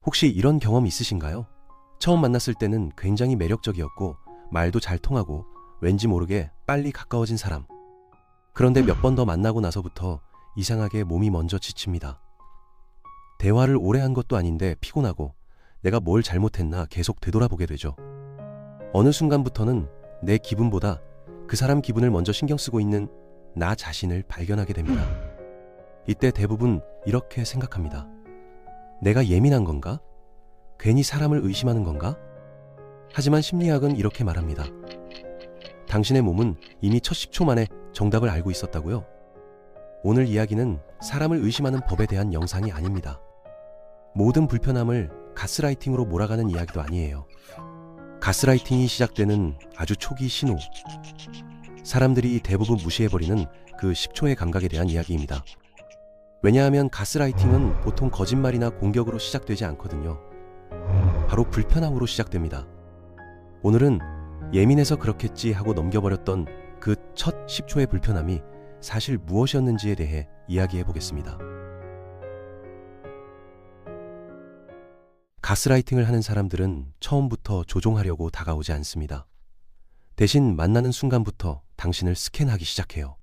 혹시 이런 경험 있으신가요? 처음 만났을 때는 굉장히 매력적이었고 말도 잘 통하고 왠지 모르게 빨리 가까워진 사람. 그런데 몇 번 더 만나고 나서부터 이상하게 몸이 먼저 지칩니다. 대화를 오래 한 것도 아닌데 피곤하고 내가 뭘 잘못했나 계속 되돌아보게 되죠. 어느 순간부터는 내 기분보다 그 사람 기분을 먼저 신경 쓰고 있는 나 자신을 발견하게 됩니다. 이때 대부분 이렇게 생각합니다. 내가 예민한 건가? 괜히 사람을 의심하는 건가? 하지만 심리학은 이렇게 말합니다. 당신의 몸은 이미 첫 10초 만에 정답을 알고 있었다고요? 오늘 이야기는 사람을 의심하는 법에 대한 영상이 아닙니다. 모든 불편함을 가스라이팅으로 몰아가는 이야기도 아니에요. 가스라이팅이 시작되는 아주 초기 신호. 사람들이 대부분 무시해버리는 그 10초의 감각에 대한 이야기입니다. 왜냐하면 가스라이팅은 보통 거짓말이나 공격으로 시작되지 않거든요. 바로 불편함으로 시작됩니다. 오늘은 예민해서 그렇겠지 하고 넘겨버렸던 그 첫 10초의 불편함이 사실 무엇이었는지에 대해 이야기해 보겠습니다. 가스라이팅을 하는 사람들은 처음부터 조종하려고 다가오지 않습니다. 대신 만나는 순간부터 당신을 스캔하기 시작해요.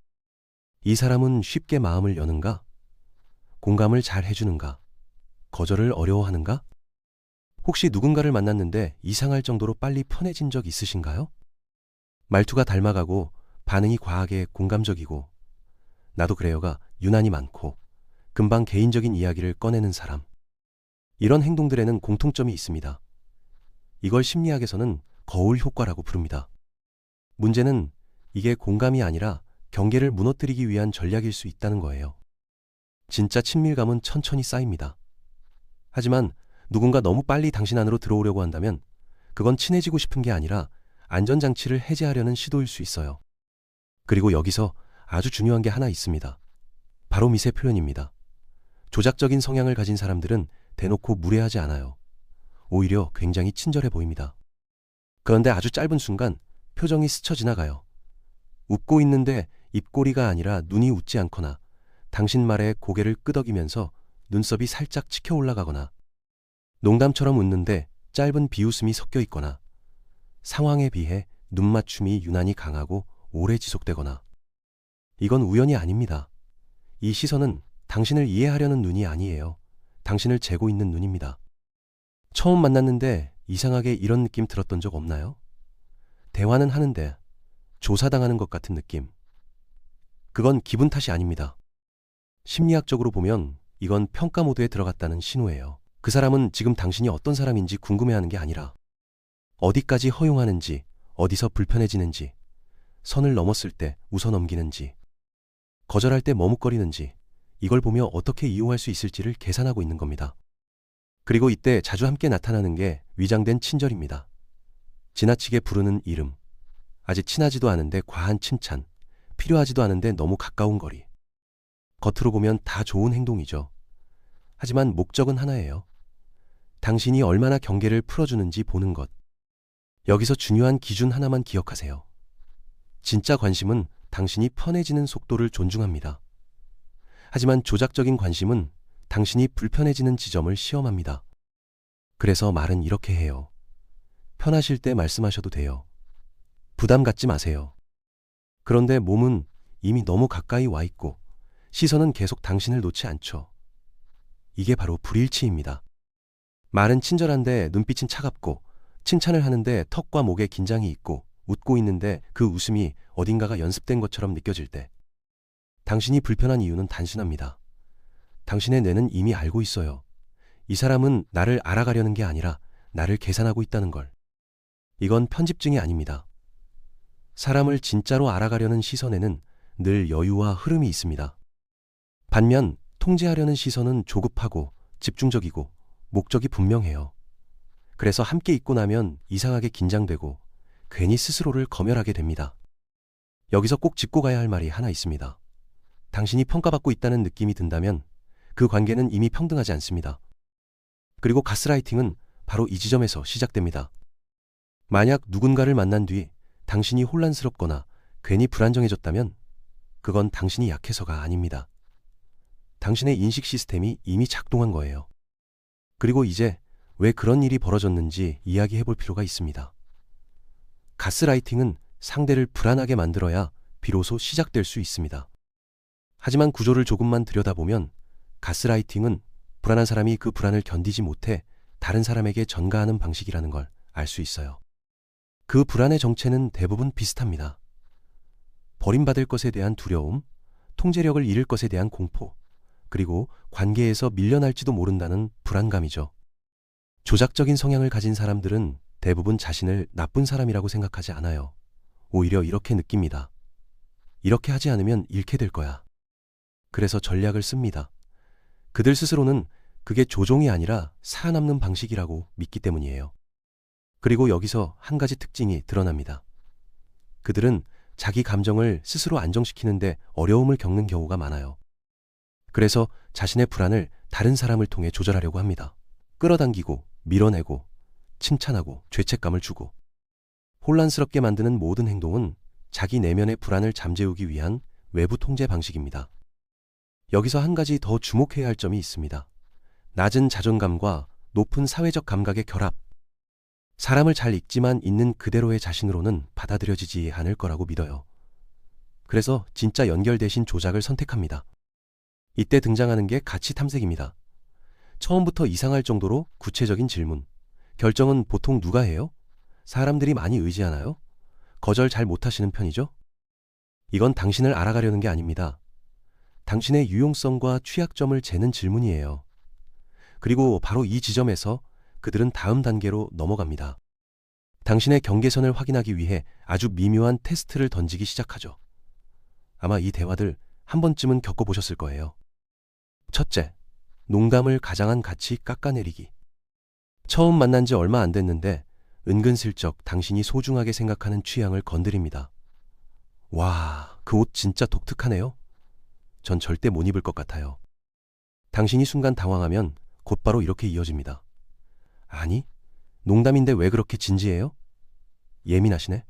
이 사람은 쉽게 마음을 여는가? 공감을 잘 해주는가? 거절을 어려워하는가? 혹시 누군가를 만났는데 이상할 정도로 빨리 편해진 적 있으신가요? 말투가 닮아가고 반응이 과하게 공감적이고 나도 그래요가 유난히 많고 금방 개인적인 이야기를 꺼내는 사람. 이런 행동들에는 공통점이 있습니다. 이걸 심리학에서는 거울 효과라고 부릅니다. 문제는 이게 공감이 아니라 경계를 무너뜨리기 위한 전략일 수 있다는 거예요. 진짜 친밀감은 천천히 쌓입니다. 하지만 누군가 너무 빨리 당신 안으로 들어오려고 한다면 그건 친해지고 싶은 게 아니라 안전장치를 해제하려는 시도일 수 있어요. 그리고 여기서 아주 중요한 게 하나 있습니다. 바로 미세 표현입니다. 조작적인 성향을 가진 사람들은 대놓고 무례하지 않아요. 오히려 굉장히 친절해 보입니다. 그런데 아주 짧은 순간 표정이 스쳐 지나가요. 웃고 있는데 입꼬리가 아니라 눈이 웃지 않거나 당신 말에 고개를 끄덕이면서 눈썹이 살짝 치켜 올라가거나 농담처럼 웃는데 짧은 비웃음이 섞여 있거나 상황에 비해 눈맞춤이 유난히 강하고 오래 지속되거나 이건 우연이 아닙니다. 이 시선은 당신을 이해하려는 눈이 아니에요. 당신을 재고 있는 눈입니다. 처음 만났는데 이상하게 이런 느낌 들었던 적 없나요? 대화는 하는데 조사당하는 것 같은 느낌. 그건 기분 탓이 아닙니다. 심리학적으로 보면 이건 평가 모드에 들어갔다는 신호예요. 그 사람은 지금 당신이 어떤 사람인지 궁금해하는 게 아니라 어디까지 허용하는지, 어디서 불편해지는지, 선을 넘었을 때 웃어 넘기는지, 거절할 때 머뭇거리는지 이걸 보며 어떻게 이용할 수 있을지를 계산하고 있는 겁니다. 그리고 이때 자주 함께 나타나는 게 위장된 친절입니다. 지나치게 부르는 이름, 아직 친하지도 않은데 과한 칭찬, 필요하지도 않은데 너무 가까운 거리. 겉으로 보면 다 좋은 행동이죠. 하지만 목적은 하나예요. 당신이 얼마나 경계를 풀어주는지 보는 것. 여기서 중요한 기준 하나만 기억하세요. 진짜 관심은 당신이 편해지는 속도를 존중합니다. 하지만 조작적인 관심은 당신이 불편해지는 지점을 시험합니다. 그래서 말은 이렇게 해요. 편하실 때 말씀하셔도 돼요. 부담 갖지 마세요. 그런데 몸은 이미 너무 가까이 와 있고 시선은 계속 당신을 놓지 않죠. 이게 바로 불일치입니다. 말은 친절한데 눈빛은 차갑고 칭찬을 하는데 턱과 목에 긴장이 있고 웃고 있는데 그 웃음이 어딘가가 연습된 것처럼 느껴질 때 당신이 불편한 이유는 단순합니다. 당신의 뇌는 이미 알고 있어요. 이 사람은 나를 알아가려는 게 아니라 나를 계산하고 있다는 걸. 이건 편집증이 아닙니다. 사람을 진짜로 알아가려는 시선에는 늘 여유와 흐름이 있습니다. 반면 통제하려는 시선은 조급하고 집중적이고 목적이 분명해요. 그래서 함께 있고 나면 이상하게 긴장되고 괜히 스스로를 검열하게 됩니다. 여기서 꼭 짚고 가야 할 말이 하나 있습니다. 당신이 평가받고 있다는 느낌이 든다면 그 관계는 이미 평등하지 않습니다. 그리고 가스라이팅은 바로 이 지점에서 시작됩니다. 만약 누군가를 만난 뒤 당신이 혼란스럽거나 괜히 불안정해졌다면 그건 당신이 약해서가 아닙니다. 당신의 인식 시스템이 이미 작동한 거예요. 그리고 이제 왜 그런 일이 벌어졌는지 이야기해 볼 필요가 있습니다. 가스라이팅은 상대를 불안하게 만들어야 비로소 시작될 수 있습니다. 하지만 구조를 조금만 들여다보면 가스라이팅은 불안한 사람이 그 불안을 견디지 못해 다른 사람에게 전가하는 방식이라는 걸 알 수 있어요. 그 불안의 정체는 대부분 비슷합니다. 버림받을 것에 대한 두려움, 통제력을 잃을 것에 대한 공포, 그리고 관계에서 밀려날지도 모른다는 불안감이죠. 조작적인 성향을 가진 사람들은 대부분 자신을 나쁜 사람이라고 생각하지 않아요. 오히려 이렇게 느낍니다. 이렇게 하지 않으면 잃게 될 거야. 그래서 전략을 씁니다. 그들 스스로는 그게 조종이 아니라 살아남는 방식이라고 믿기 때문이에요. 그리고 여기서 한 가지 특징이 드러납니다. 그들은 자기 감정을 스스로 안정시키는데 어려움을 겪는 경우가 많아요. 그래서 자신의 불안을 다른 사람을 통해 조절하려고 합니다. 끌어당기고, 밀어내고, 칭찬하고, 죄책감을 주고. 혼란스럽게 만드는 모든 행동은 자기 내면의 불안을 잠재우기 위한 외부 통제 방식입니다. 여기서 한 가지 더 주목해야 할 점이 있습니다. 낮은 자존감과 높은 사회적 감각의 결합. 사람을 잘 읽지만 있는 그대로의 자신으로는 받아들여지지 않을 거라고 믿어요. 그래서 진짜 연결되신 조작을 선택합니다. 이때 등장하는 게 가치 탐색입니다. 처음부터 이상할 정도로 구체적인 질문. 결정은 보통 누가 해요? 사람들이 많이 의지하나요? 거절 잘 못하시는 편이죠? 이건 당신을 알아가려는 게 아닙니다. 당신의 유용성과 취약점을 재는 질문이에요. 그리고 바로 이 지점에서 그들은 다음 단계로 넘어갑니다. 당신의 경계선을 확인하기 위해 아주 미묘한 테스트를 던지기 시작하죠. 아마 이 대화들 한 번쯤은 겪어보셨을 거예요. 첫째, 농담을 가장한 같이 깎아내리기. 처음 만난 지 얼마 안 됐는데 은근슬쩍 당신이 소중하게 생각하는 취향을 건드립니다. 와, 그 옷 진짜 독특하네요. 전 절대 못 입을 것 같아요. 당신이 순간 당황하면 곧바로 이렇게 이어집니다. 아니, 농담인데 왜 그렇게 진지해요? 예민하시네?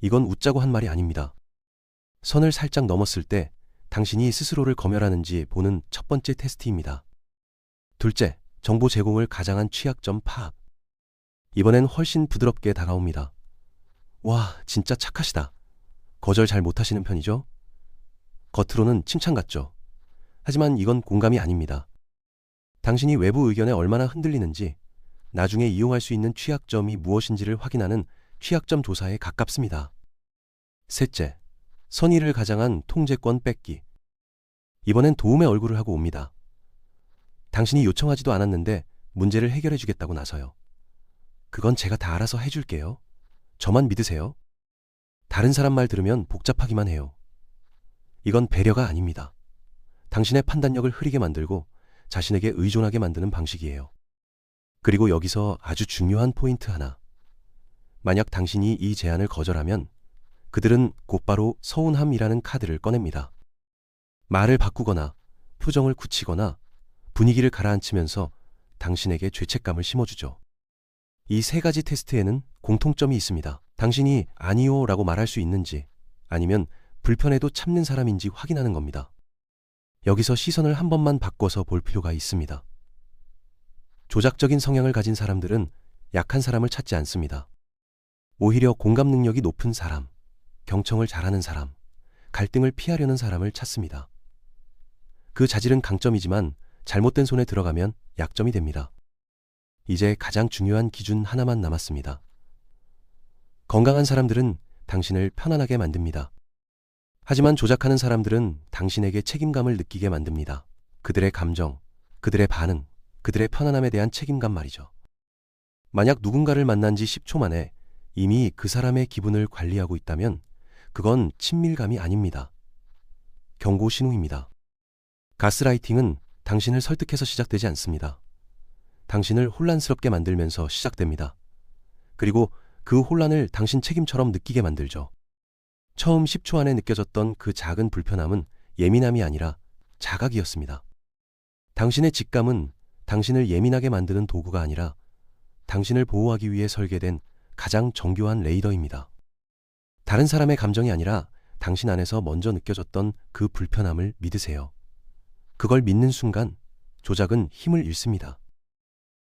이건 웃자고 한 말이 아닙니다. 선을 살짝 넘었을 때 당신이 스스로를 검열하는지 보는 첫 번째 테스트입니다. 둘째, 정보 제공을 가장한 취약점 파악. 이번엔 훨씬 부드럽게 다가옵니다. 와, 진짜 착하시다. 거절 잘 못하시는 편이죠? 겉으로는 칭찬 같죠? 하지만 이건 공감이 아닙니다. 당신이 외부 의견에 얼마나 흔들리는지, 나중에 이용할 수 있는 취약점이 무엇인지를 확인하는 취약점 조사에 가깝습니다. 셋째, 선의를 가장한 통제권 뺏기. 이번엔 도움의 얼굴을 하고 옵니다. 당신이 요청하지도 않았는데 문제를 해결해 주겠다고 나서요. 그건 제가 다 알아서 해줄게요. 저만 믿으세요. 다른 사람 말 들으면 복잡하기만 해요. 이건 배려가 아닙니다. 당신의 판단력을 흐리게 만들고 자신에게 의존하게 만드는 방식이에요. 그리고 여기서 아주 중요한 포인트 하나. 만약 당신이 이 제안을 거절하면 그들은 곧바로 서운함이라는 카드를 꺼냅니다. 말을 바꾸거나 표정을 굳히거나 분위기를 가라앉히면서 당신에게 죄책감을 심어주죠. 이 세 가지 테스트에는 공통점이 있습니다. 당신이 아니요 라고 말할 수 있는지 아니면 불편해도 참는 사람인지 확인하는 겁니다. 여기서 시선을 한 번만 바꿔서 볼 필요가 있습니다. 조작적인 성향을 가진 사람들은 약한 사람을 찾지 않습니다. 오히려 공감 능력이 높은 사람, 경청을 잘하는 사람, 갈등을 피하려는 사람을 찾습니다. 그 자질은 강점이지만 잘못된 손에 들어가면 약점이 됩니다. 이제 가장 중요한 기준 하나만 남았습니다. 건강한 사람들은 당신을 편안하게 만듭니다. 하지만 조작하는 사람들은 당신에게 책임감을 느끼게 만듭니다. 그들의 감정, 그들의 반응, 그들의 편안함에 대한 책임감 말이죠. 만약 누군가를 만난 지 10초 만에 이미 그 사람의 기분을 관리하고 있다면 그건 친밀감이 아닙니다. 경고 신호입니다. 가스라이팅은 당신을 설득해서 시작되지 않습니다. 당신을 혼란스럽게 만들면서 시작됩니다. 그리고 그 혼란을 당신 책임처럼 느끼게 만들죠. 처음 10초 안에 느껴졌던 그 작은 불편함은 예민함이 아니라 자각이었습니다. 당신의 직감은 당신을 예민하게 만드는 도구가 아니라 당신을 보호하기 위해 설계된 가장 정교한 레이더입니다. 다른 사람의 감정이 아니라 당신 안에서 먼저 느껴졌던 그 불편함을 믿으세요. 그걸 믿는 순간 조작은 힘을 잃습니다.